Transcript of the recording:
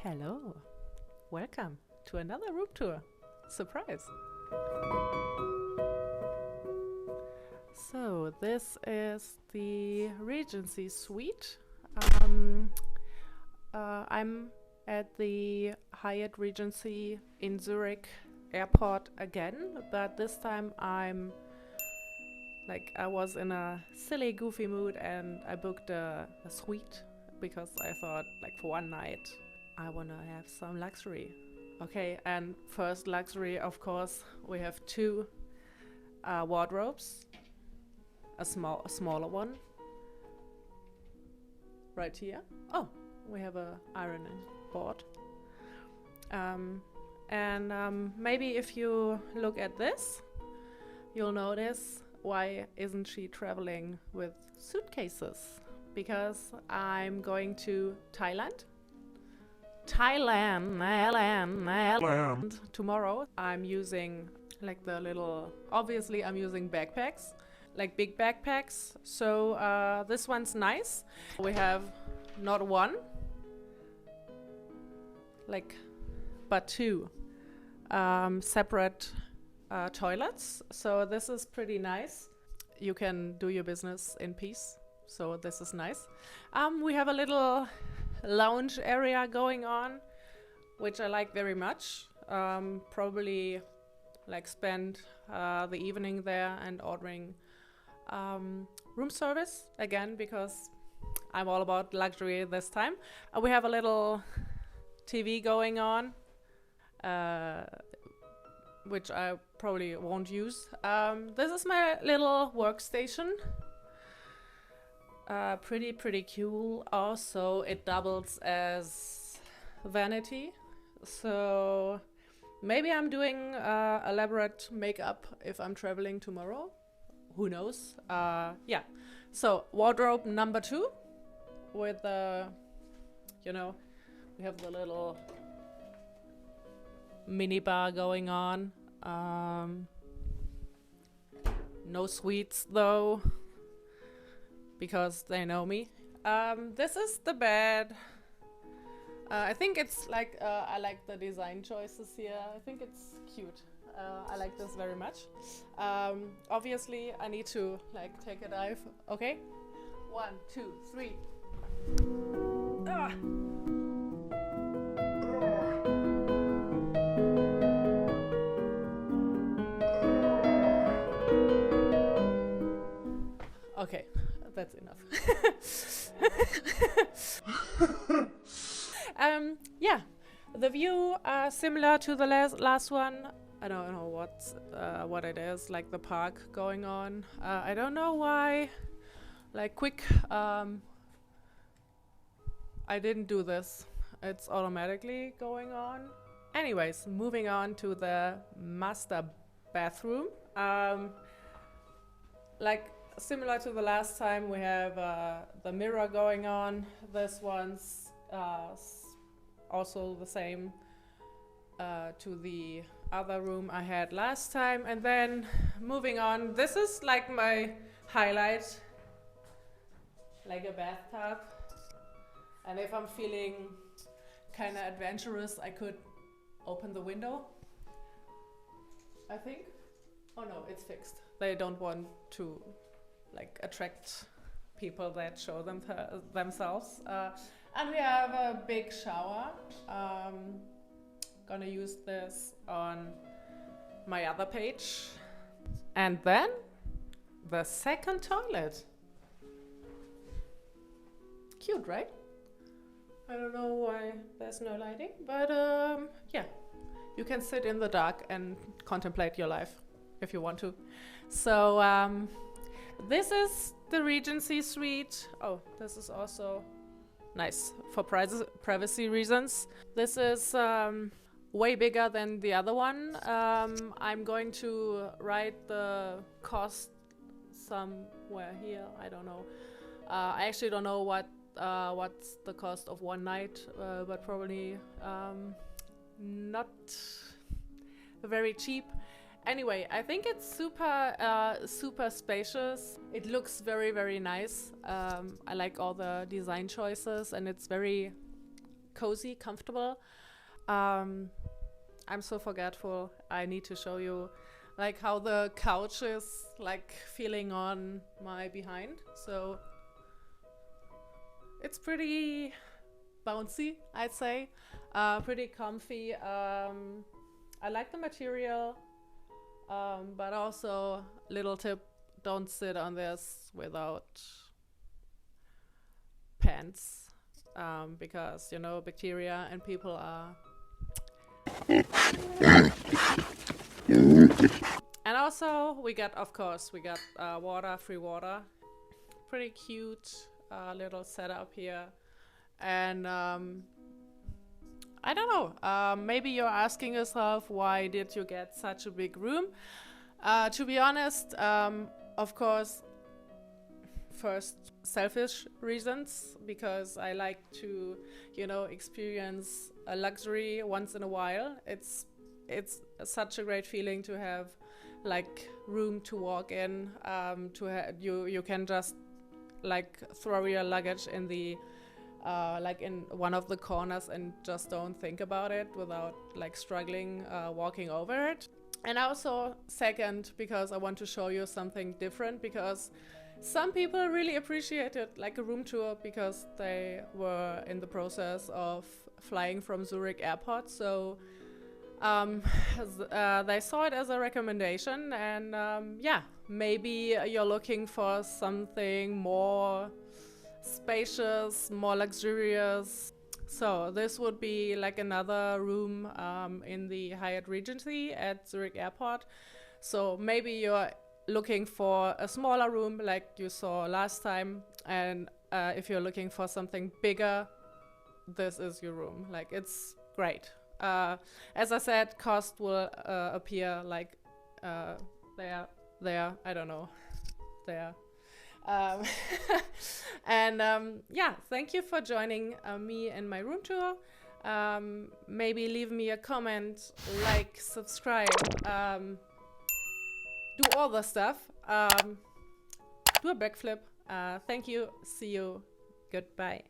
Hello, welcome to another room tour. Surprise! So this is the Regency suite. I'm at the Hyatt Regency in Zurich airport again, but this time I was in a silly, goofy mood and I booked a suite because I thought, for one night I want to have some luxury. Okay, and first luxury, of course, we have two wardrobes, a smaller one right here. Oh, we have a ironing board. Maybe if you look at this, you'll notice why isn't she traveling with suitcases? Because I'm going to Thailand. Tomorrow I'm using obviously I'm using backpacks, big backpacks. So this one's nice. We have not one, but two separate toilets. So this is pretty nice. You can do your business in peace. So this is nice. We have a little lounge area going on, which I like very much. Probably spend the evening there and ordering room service again, because I'm all about luxury this time. We have a little TV going on, which I probably won't use. This is my little workstation. Pretty cool. Also, it doubles as vanity. So maybe I'm doing elaborate makeup if I'm traveling tomorrow. Who knows? Yeah. So wardrobe number 2 with we have the little mini bar going on. No sweets though, because they know me. This is the bed. I think it's I like the design choices here. I think it's cute. I like this very much. Obviously, I need to take a dive. Okay, 1, 2, 3. Ah. Okay, that's enough. Yeah, the view similar to the last one. I don't know what it is, the park going on. I don't know why. I didn't do this. It's automatically going on. Anyways, moving on to the master bathroom. Similar to the last time, we have the mirror going on. This one's also the same to the other room I had last time. And then moving on, this is my highlight, a bathtub. And if I'm feeling kind of adventurous, I could open the window, I think. Oh no, it's fixed. They don't want to attract people that show themselves. And we have a big shower. Gonna use this on my other page. And then the second toilet. Cute, right? I don't know why there's no lighting, but yeah, you can sit in the dark and contemplate your life if you want to. So this is the Regency suite. Oh, this is also nice for privacy reasons. This is way bigger than the other one. I'm going to write the cost somewhere here. I don't know. I actually don't know what's the cost of one night, but probably not very cheap. Anyway, I think it's super spacious. It looks very, very nice. I like all the design choices, and it's very cozy, comfortable. I'm so forgetful. I need to show you like how the couch is like feeling on my behind. So it's pretty bouncy, I'd say. Pretty comfy. I like the material, but also little tip, don't sit on this without pants, because you know bacteria and people are. And also we got, of course, we got water, free water. Pretty cute little setup here. And I don't know, maybe you're asking yourself, why did you get such a big room? To be honest, of course, first selfish reasons, because I like to, you know, experience a luxury once in a while. It's such a great feeling to have like room to walk in, you can just like throw your luggage in the like in one of the corners and just don't think about it without like struggling walking over it. And also second, because I want to show you something different, because some people really appreciated like a room tour because they were in the process of flying from Zurich airport. So they saw it as a recommendation, and yeah, maybe you're looking for something more spacious, more luxurious. So this would be like another room in the Hyatt Regency at Zurich airport. So maybe you're looking for a smaller room like you saw last time, and if you're looking for something bigger, this is your room. Like, it's great. As I said, cost will appear like there, I don't know, there. And yeah, thank you for joining me in my room tour. Maybe leave me a comment, like, subscribe, do all the stuff, do a backflip. Thank you, see you, goodbye.